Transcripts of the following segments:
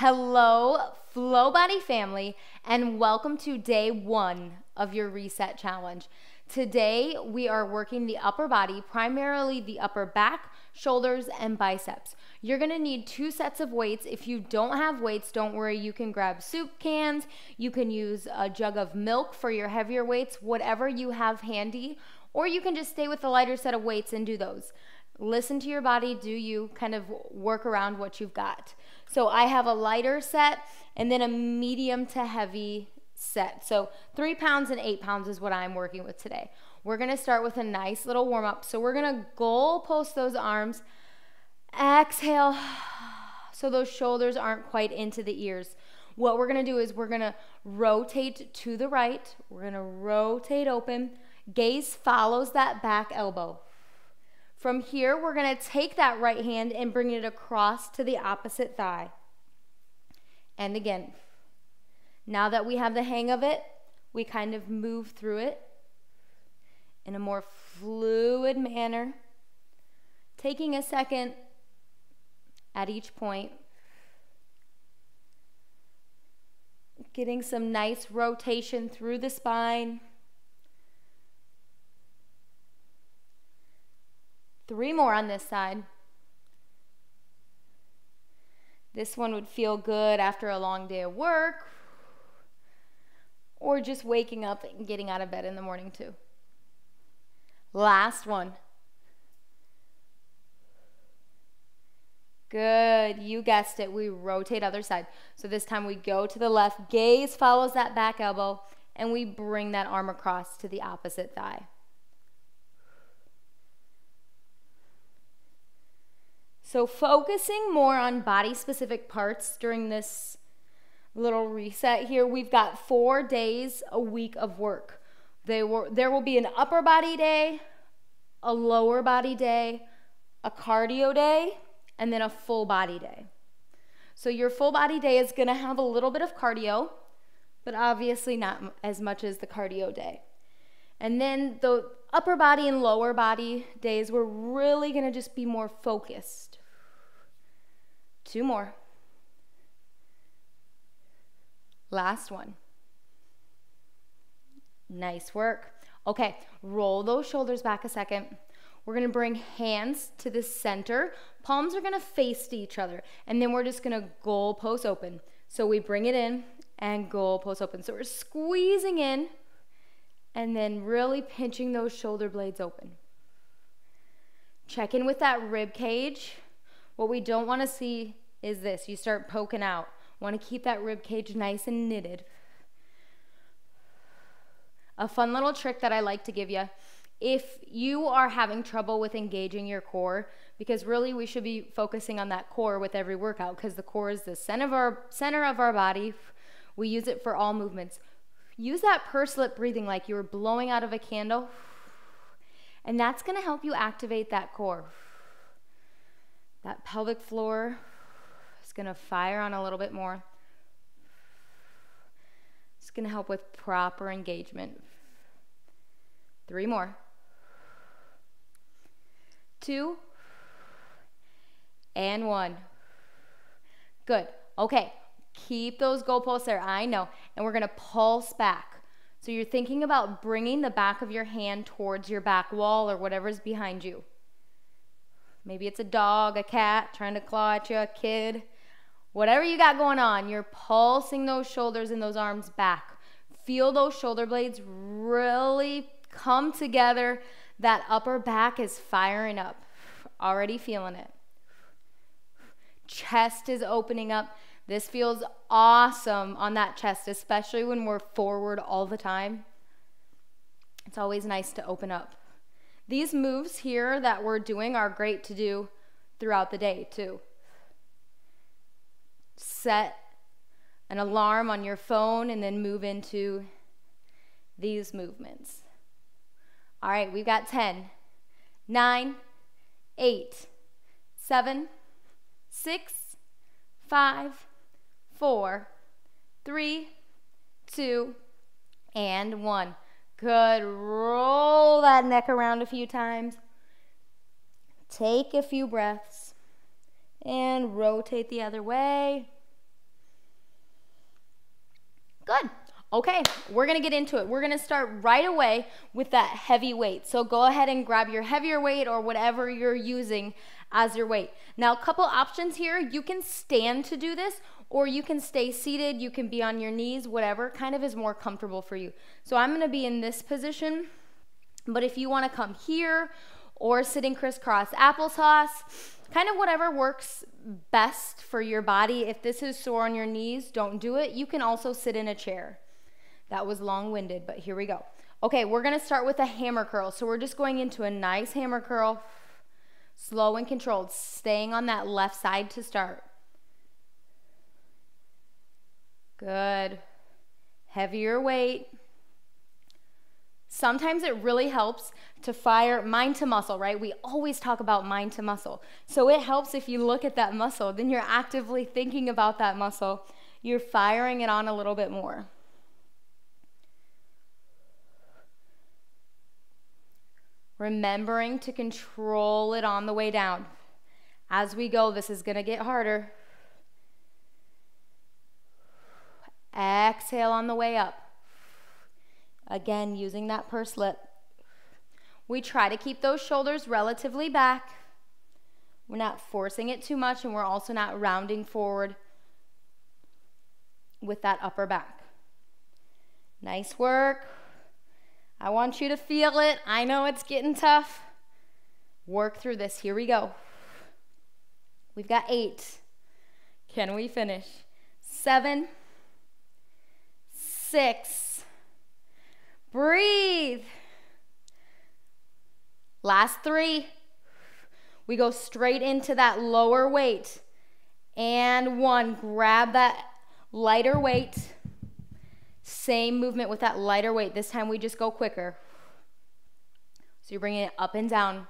Hello, Flobody family, and welcome to day 1 of your reset challenge. Today, we are working the upper body, primarily the upper back, shoulders, and biceps. You're gonna need 2 sets of weights. If you don't have weights, don't worry, you can grab soup cans, you can use a jug of milk for your heavier weights, whatever you have handy, or you can just stay with the lighter set of weights and do those. Listen to your body, do you kind of work around what you've got. So I have a lighter set and then a medium to heavy set. So 3 pounds and 8 pounds is what I'm working with today. We're gonna start with a nice little warm up. So we're gonna goal post those arms, exhale, so those shoulders aren't quite into the ears. What we're gonna do is we're gonna rotate to the right. We're gonna rotate open. Gaze follows that back elbow. From here, we're gonna take that right hand and bring it across to the opposite thigh. And again, now that we have the hang of it, we kind of move through it in a more fluid manner, taking a second at each point, getting some nice rotation through the spine. 3 more on this side. This one would feel good after a long day of work or just waking up and getting out of bed in the morning too. Last one. Good, you guessed it, we rotate other side. So this time we go to the left, gaze follows that back elbow, and we bring that arm across to the opposite thigh. So focusing more on body-specific parts during this little reset here, we've got 4 days a week of work. There will be an upper body day, a lower body day, a cardio day, and then a full body day. So your full body day is gonna have a little bit of cardio, but obviously not as much as the cardio day. And then the upper body and lower body days, we're really gonna just be more focused. 2 more. Last one. Nice work. Okay, roll those shoulders back a second. We're gonna bring hands to the center. Palms are gonna face to each other. And then we're just gonna goal post open. So we bring it in and goal post open. So we're squeezing in and then really pinching those shoulder blades open. Check in with that rib cage. What we don't want to see is this. You start poking out. Want to keep that rib cage nice and knitted. A fun little trick that I like to give you. If you are having trouble with engaging your core, because really we should be focusing on that core with every workout because the core is the center of our body. We use it for all movements. Use that pursed lip breathing like you were blowing out of a candle. And that's going to help you activate that core. That pelvic floor is going to fire on a little bit more. It's going to help with proper engagement. 3 more. 2 and 1. Good. Okay. Keep those goalposts there. I know. And we're going to pulse back. So you're thinking about bringing the back of your hand towards your back wall or whatever's behind you. Maybe it's a dog, a cat trying to claw at you, a kid. Whatever you got going on, you're pulsing those shoulders and those arms back. Feel those shoulder blades really come together. That upper back is firing up. Already feeling it. Chest is opening up. This feels awesome on that chest, especially when we're forward all the time. It's always nice to open up. These moves here that we're doing are great to do throughout the day too. Set an alarm on your phone and then move into these movements. All right, we've got 10, 9, 8, 7, 6, 5, 4, 3, 2, and 1. Good. Roll that neck around a few times. Take a few breaths and rotate the other way. Good. Okay, we're gonna get into it. We're gonna start right away with that heavy weight. So go ahead and grab your heavier weight or whatever you're using as your weight. Now, a couple options here. You can stand to do this, or you can stay seated. You can be on your knees, whatever kind of is more comfortable for you. So I'm gonna be in this position, but if you wanna come here or sitting crisscross applesauce, kind of whatever works best for your body. If this is sore on your knees, don't do it. You can also sit in a chair. That was long-winded, but here we go. Okay, we're gonna start with a hammer curl. So we're just going into a nice hammer curl, slow and controlled, staying on that left side to start. Good. Heavier weight. Sometimes it really helps to fire mind to muscle, right? We always talk about mind to muscle. So it helps if you look at that muscle, then you're actively thinking about that muscle. You're firing it on a little bit more. Remembering to control it on the way down. As we go, this is gonna get harder. Exhale on the way up. Again, using that pursed lip. We try to keep those shoulders relatively back. We're not forcing it too much, and we're also not rounding forward with that upper back. Nice work. I want you to feel it. I know it's getting tough. Work through this. Here we go. We've got 8. Can we finish? 7, 6. Breathe. Last 3. We go straight into that lower weight. And 1. Grab that lighter weight. Same movement with that lighter weight. This time we just go quicker. So you're bringing it up and down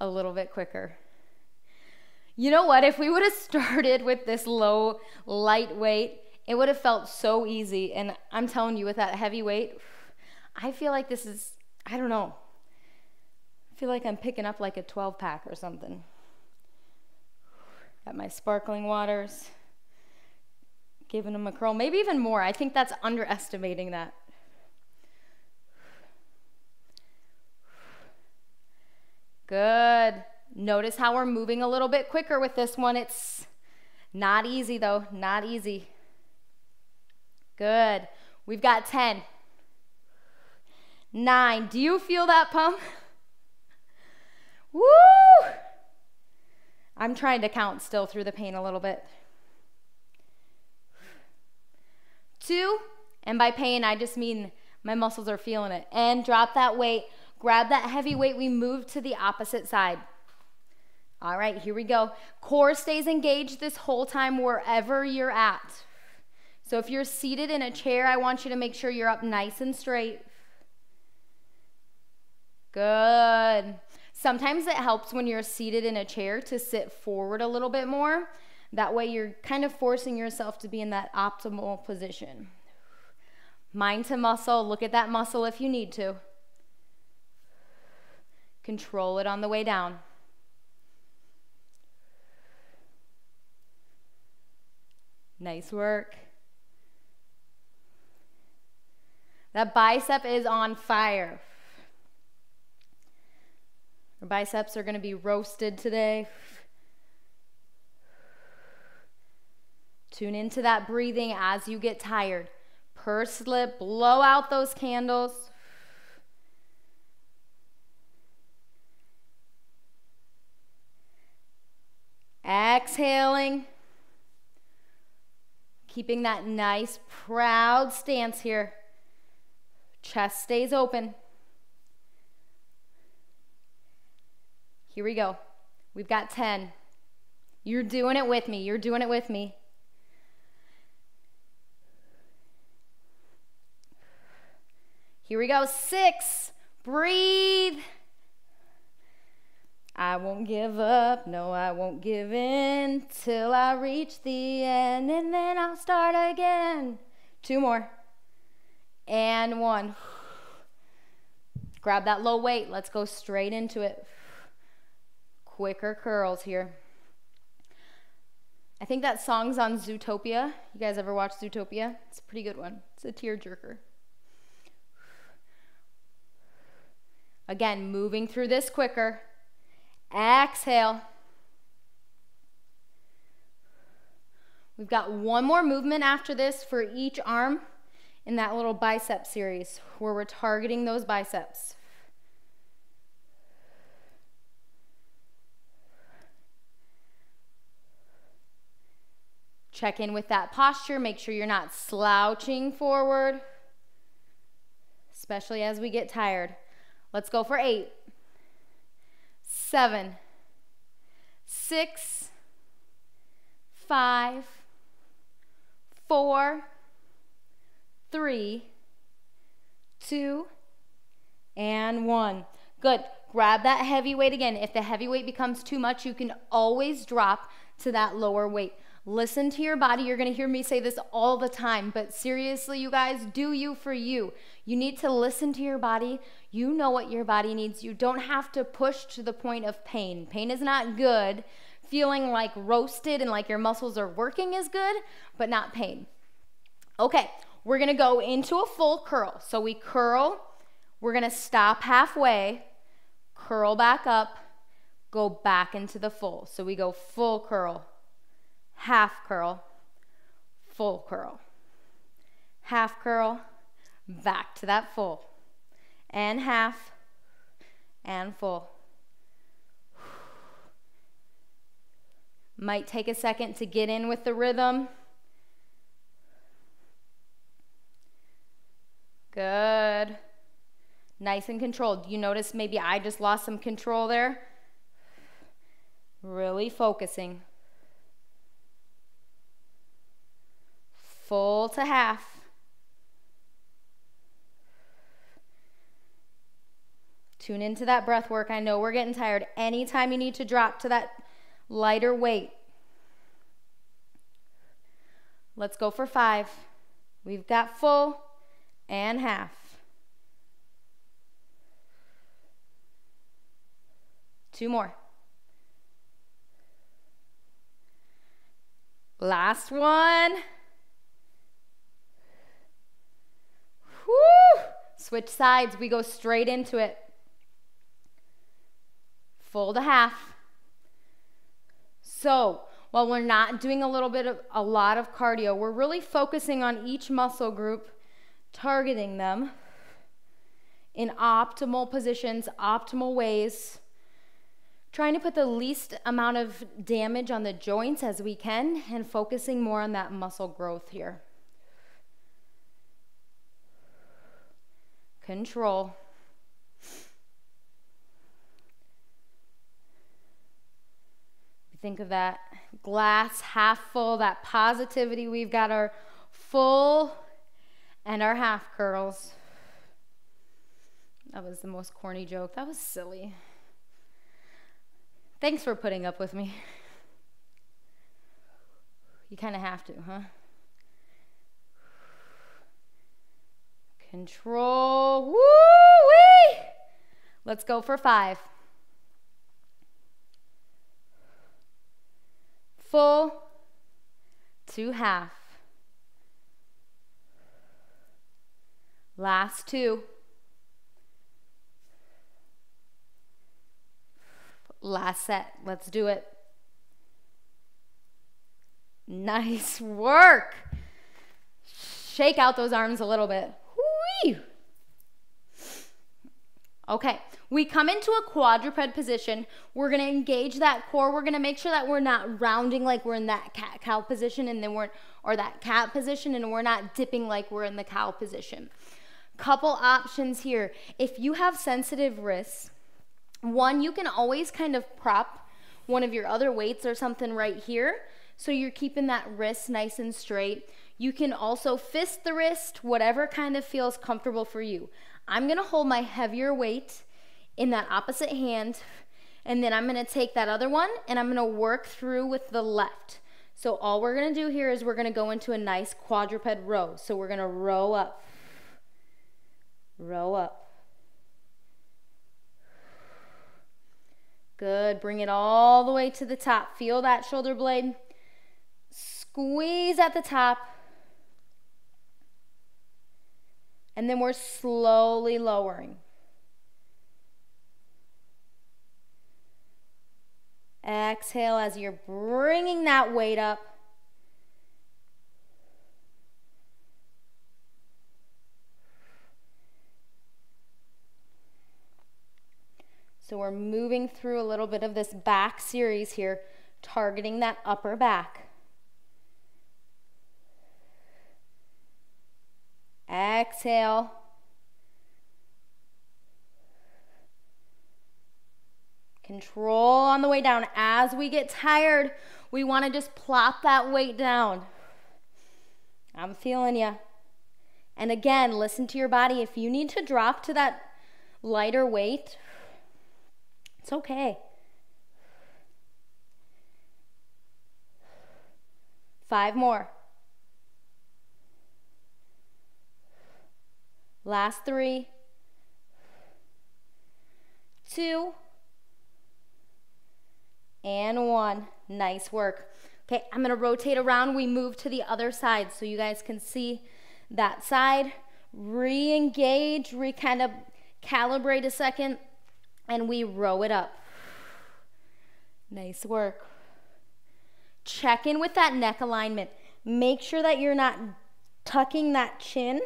a little bit quicker. You know what? If we would have started with this low, light weight, it would have felt so easy. And I'm telling you, with that heavy weight, I feel like this is, I don't know. I feel like I'm picking up like a 12-pack or something. Got my sparkling waters. Giving them a curl, maybe even more. I think that's underestimating that. Good. Notice how we're moving a little bit quicker with this one. It's not easy though, not easy. Good. We've got 10. 9. Do you feel that pump? Woo! I'm trying to count still through the pain a little bit. 2, and by pain, I just mean my muscles are feeling it. And drop that weight. Grab that heavy weight. We move to the opposite side. All right, here we go. Core stays engaged this whole time wherever you're at. So if you're seated in a chair, I want you to make sure you're up nice and straight. Good. Sometimes it helps when you're seated in a chair to sit forward a little bit more. That way you're kind of forcing yourself to be in that optimal position. Mind to muscle. Look at that muscle if you need to. Control it on the way down. Nice work. That bicep is on fire. Our biceps are going to be roasted today. Tune into that breathing as you get tired. Pursed lip, blow out those candles. Exhaling. Keeping that nice, proud stance here. Chest stays open. Here we go. We've got 10. You're doing it with me. You're doing it with me. Here we go. 6. Breathe. I won't give up. No, I won't give in till I reach the end, and then I'll start again. 2 more. And 1. Grab that low weight. Let's go straight into it. Quicker curls here. I think that song's on Zootopia. You guys ever watch Zootopia? It's a pretty good one. It's a tearjerker. Again, moving through this quicker. Exhale. We've got one more movement after this for each arm in that little bicep series where we're targeting those biceps. Check in with that posture. Make sure you're not slouching forward, especially as we get tired. Let's go for 8, 7, 6, 5, 4, 3, 2, and 1. Good. Grab that heavy weight again. If the heavy weight becomes too much, you can always drop to that lower weight. Listen to your body. You're going to hear me say this all the time, but seriously, you guys, do you for you. You need to listen to your body. You know what your body needs. You don't have to push to the point of pain. Pain is not good. Feeling like roasted and like your muscles are working is good, but not pain. Okay, we're going to go into a full curl. So we curl. We're going to stop halfway, curl back up, go back into the full. So we go full curl. Half curl, full curl, half curl, back to that full, and half, and full. Might take a second to get in with the rhythm. Good. Nice and controlled. You notice maybe I just lost some control there? Really focusing. Full to half. Tune into that breath work. I know we're getting tired. Anytime you need to drop to that lighter weight. Let's go for 5. We've got full and half. 2 more. Last one. Woo! Switch sides. We go straight into it. Full to half. So, while we're not doing a lot of cardio, we're really focusing on each muscle group, targeting them in optimal positions, optimal ways, trying to put the least amount of damage on the joints as we can and focusing more on that muscle growth here. Control. Think of that glass half full, that positivity. We've got our full and our half curls. That was the most corny joke. That was silly. Thanks for putting up with me. You kind of have to, huh? Control. Woo-wee! Let's go for 5. Full to half. Last 2. Last set. Let's do it. Nice work. Shake out those arms a little bit. Whee! Okay, we come into a quadruped position. We're going to engage that core. We're going to make sure that we're not rounding like we're in that cat-cow position and then or that cat position, and we're not dipping like we're in the cow position. Couple options here. If you have sensitive wrists, one, you can always kind of prop one of your other weights or something right here, so you're keeping that wrist nice and straight. You can also fist the wrist, whatever kind of feels comfortable for you. I'm going to hold my heavier weight in that opposite hand, and then I'm going to take that other one and I'm going to work through with the left. So all we're going to do here is we're going to go into a nice quadruped row. So we're going to row up, row up. Good. Bring it all the way to the top. Feel that shoulder blade. Squeeze at the top. And then we're slowly lowering. Exhale as you're bringing that weight up. So we're moving through a little bit of this back series here, targeting that upper back. Exhale. Control on the way down. As we get tired, we want to just plop that weight down. I'm feeling ya. And again, listen to your body. If you need to drop to that lighter weight, it's okay. 5 more. Last 3. 2. And 1. Nice work. Okay, I'm gonna rotate around. We move to the other side so you guys can see that side. Re-engage, kind of calibrate a second, and we row it up. Nice work. Check in with that neck alignment. Make sure that you're not tucking that chin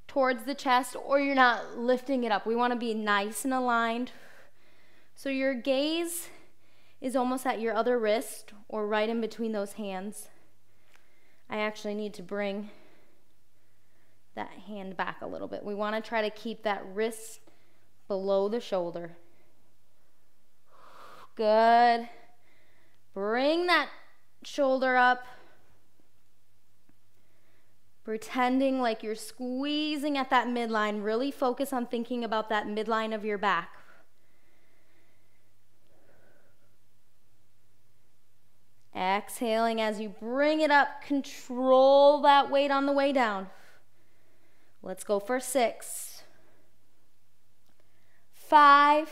towards the chest or you're not lifting it up. We want to be nice and aligned. So your gaze is almost at your other wrist or right in between those hands. I actually need to bring that hand back a little bit. We want to try to keep that wrist below the shoulder. Good. Bring that shoulder up. Pretending like you're squeezing at that midline. Really focus on thinking about that midline of your back. Exhaling as you bring it up. Control that weight on the way down. Let's go for 6. 5.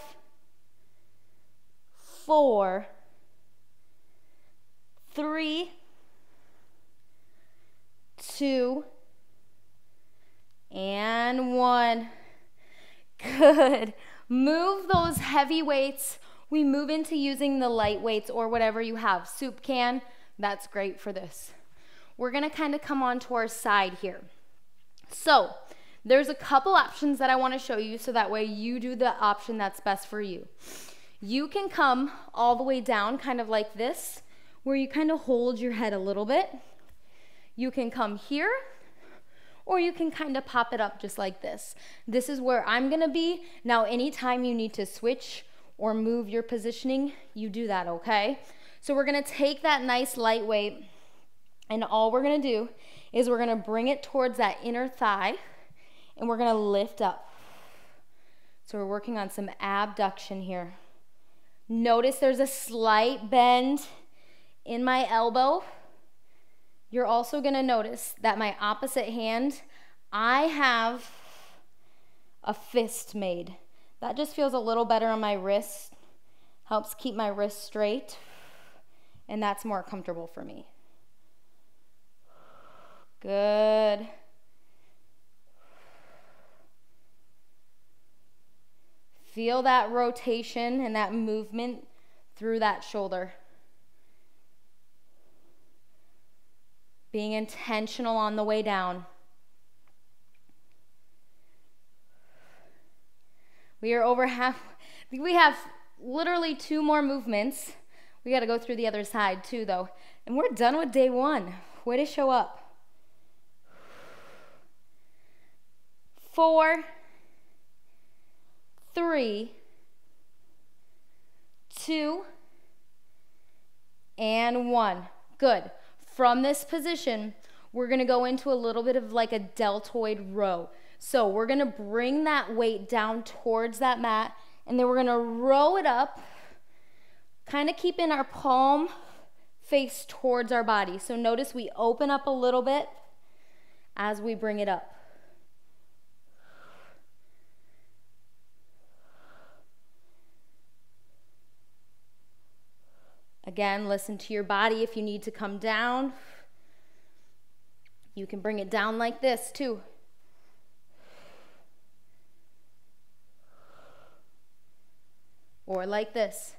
4. 3. 2. And 1. Good. Move those heavy weights. We move into using the light weights or whatever you have. Soup can, that's great for this. We're gonna kind of come on to our side here. So there's a couple options that I want to show you so that way you do the option that's best for you. You can come all the way down kind of like this, where you kind of hold your head a little bit. You can come here, or you can kind of pop it up just like this. This is where I'm gonna be. Now, anytime you need to switch or move your positioning, you do that, okay? So we're gonna take that nice lightweight, and all we're gonna do is we're gonna bring it towards that inner thigh, and we're gonna lift up. So we're working on some abduction here. Notice there's a slight bend in my elbow. You're also gonna notice that my opposite hand, I have a fist made. That just feels a little better on my wrist, helps keep my wrist straight, and that's more comfortable for me. Good. Feel that rotation and that movement through that shoulder. Being intentional on the way down. We are over half. We have literally 2 more movements. We got to go through the other side too, though. And we're done with day 1. Way to show up. 4, 3, 2, and 1. Good. From this position, we're going to go into a little bit of like a deltoid row. So we're gonna bring that weight down towards that mat, and then we're gonna row it up, kind of keeping our palm face towards our body. So notice we open up a little bit as we bring it up. Again, listen to your body if you need to come down. You can bring it down like this too. Or like this.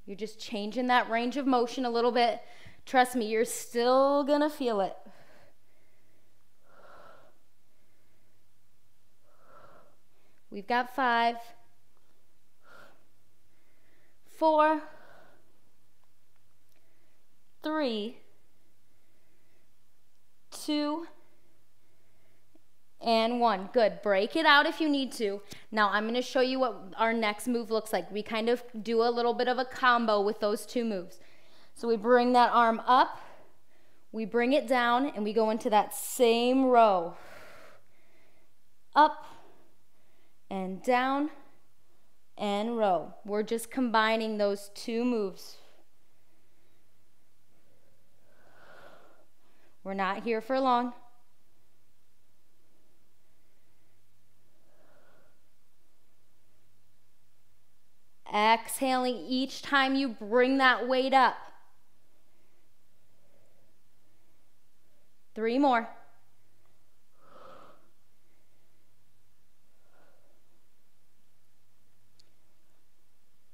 You're just changing that range of motion a little bit. Trust me, you're still gonna feel it. We've got 5, 4, 3, 2, and 1. Good. Break it out if you need to. Now I'm going to show you what our next move looks like. We kind of do a little bit of a combo with those 2 moves. So we bring that arm up, we bring it down, and we go into that same row. Up and down and row. We're just combining those 2 moves. We're not here for long. Exhaling each time you bring that weight up. 3 more.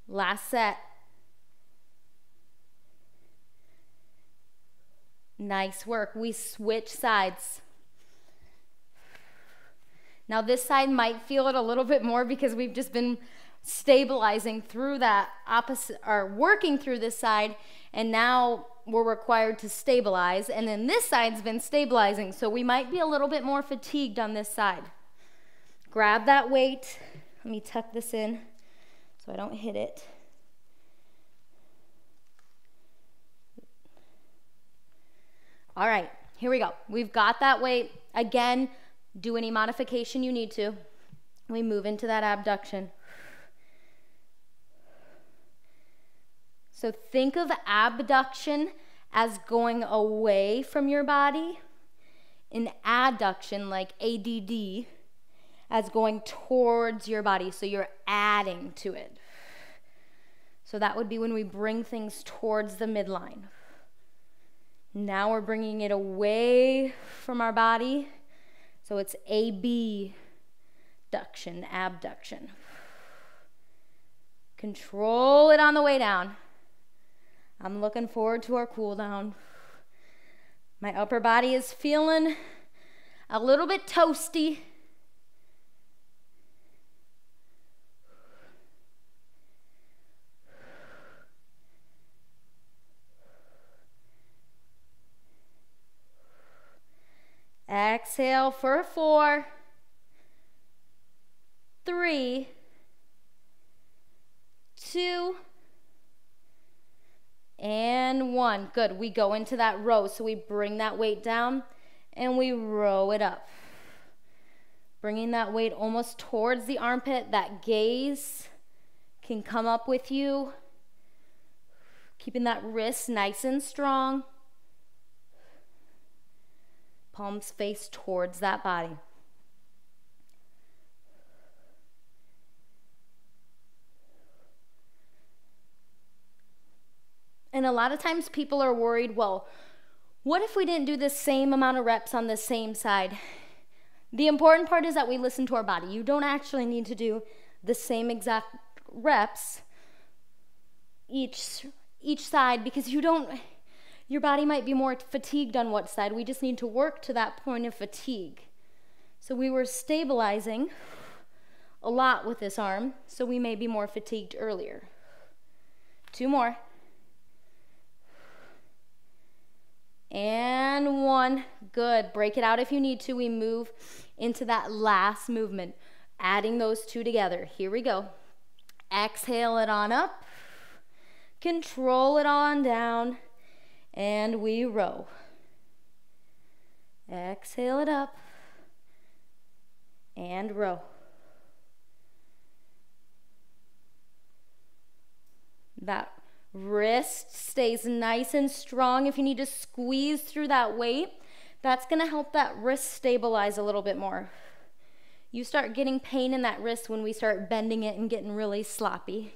Last set. Nice work. We switch sides. Now this side might feel it a little bit more because we've just been stabilizing through that opposite, or working through this side, and now we're required to stabilize, and then this side's been stabilizing, so we might be a little bit more fatigued on this side. Grab that weight. Let me tuck this in so I don't hit it. All right, here we go. We've got that weight. Again, do any modification you need to. We move into that abduction. So think of abduction as going away from your body, and adduction, like ADD, as going towards your body. So you're adding to it. So that would be when we bring things towards the midline. Now we're bringing it away from our body. So it's abduction, abduction. Control it on the way down. I'm looking forward to our cool down. My upper body is feeling a little bit toasty. Exhale for 4, 3, 2, and 1. Good. We go into that row. So we bring that weight down and we row it up. Bringing that weight almost towards the armpit. That gaze can come up with you. Keeping that wrist nice and strong. Palms face towards that body. And a lot of times people are worried, well, what if we didn't do the same amount of reps on the same side? The important part is that we listen to our body. You don't actually need to do the same exact reps each side, because your body might be more fatigued on what side. We just need to work to that point of fatigue. So we were stabilizing a lot with this arm, so we may be more fatigued earlier. 2 more. And 1. Good. Break it out if you need to. We move into that last movement, adding those 2 together. Here we go. Exhale it on up. Control it on down. And we row. Exhale it up. And row. That wrist stays nice and strong. If you need to squeeze through that weight, that's going to help that wrist stabilize a little bit more. You start getting pain in that wrist when we start bending it and getting really sloppy.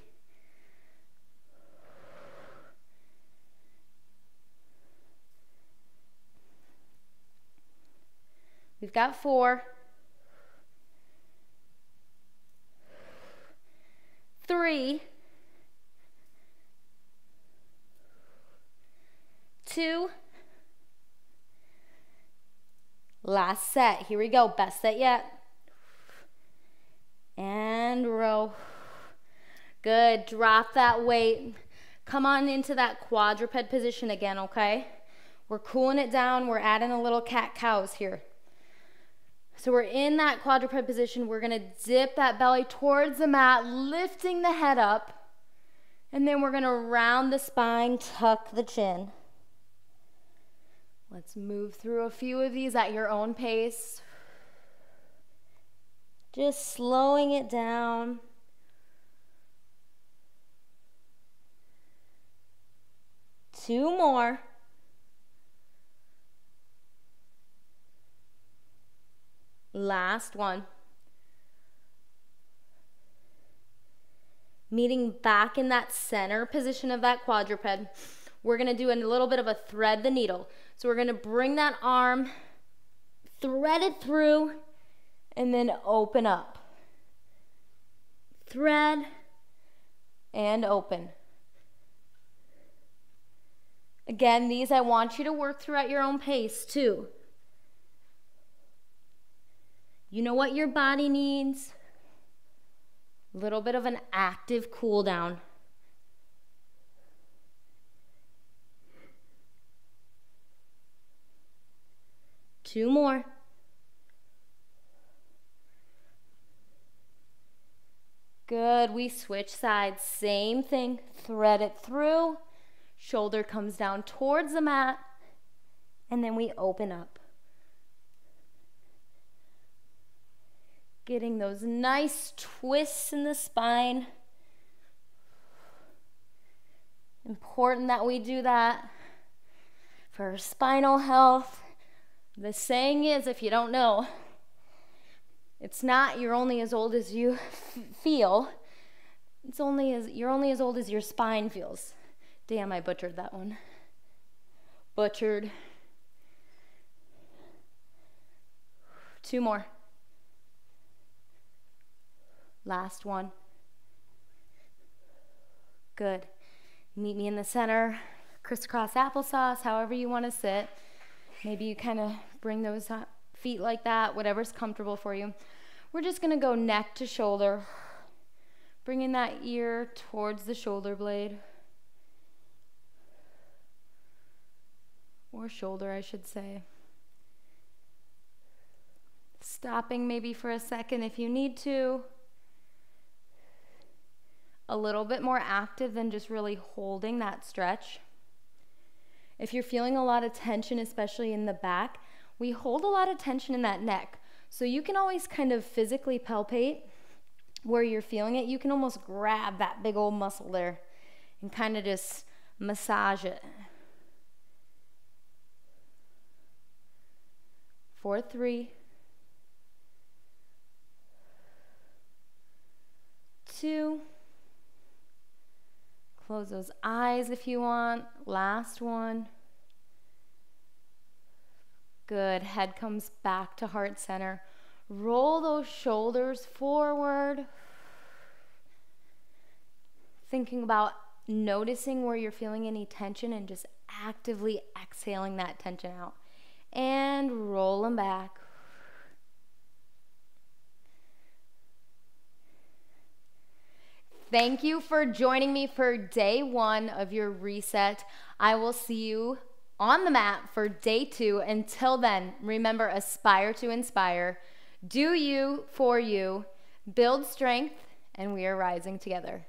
We've got 4, 3, 2, last set. Here we go, best set yet. And row. Good, drop that weight. Come on into that quadruped position again, okay? We're cooling it down. We're adding a little cat-cows here. So we're in that quadruped position. We're gonna dip that belly towards the mat, lifting the head up. And then we're gonna round the spine, tuck the chin. Let's move through a few of these at your own pace. Just slowing it down. Two more. Last one. Meeting back in that center position of that quadruped. We're gonna do a little bit of a thread the needle. So we're gonna bring that arm, thread it through, and then open up. Thread and open. Again, these I want you to work through at your own pace too. You know what your body needs? A little bit of an active cool down. Two more. Good, we switch sides, same thing, thread it through, shoulder comes down towards the mat, and then we open up. Getting those nice twists in the spine. Important that we do that for our spinal health. The saying is, if you don't know, it's not you're only as old as you feel. You're only as old as your spine feels. Damn, I butchered that one. Butchered. Two more. Last one. Good. Meet me in the center. Crisscross applesauce, however you want to sit. Maybe you kind of bring those feet like that, whatever's comfortable for you. We're just going to go neck to shoulder, bringing that ear towards the shoulder blade. Or shoulder, I should say. Stopping maybe for a second if you need to. A little bit more active than just really holding that stretch. If you're feeling a lot of tension, especially in the back, we hold a lot of tension in that neck. So you can always kind of physically palpate where you're feeling it. You can almost grab that big old muscle there and kind of just massage it. 4, 3, 2. Close those eyes if you want. Last one. Good. Head comes back to heart center. Roll those shoulders forward. Thinking about noticing where you're feeling any tension and just actively exhaling that tension out. And roll them back. Thank you for joining me for day 1 of your reset. I will see you on the mat for day 2. Until then, remember, aspire to inspire. Do you for you. Build strength, and we are rising together.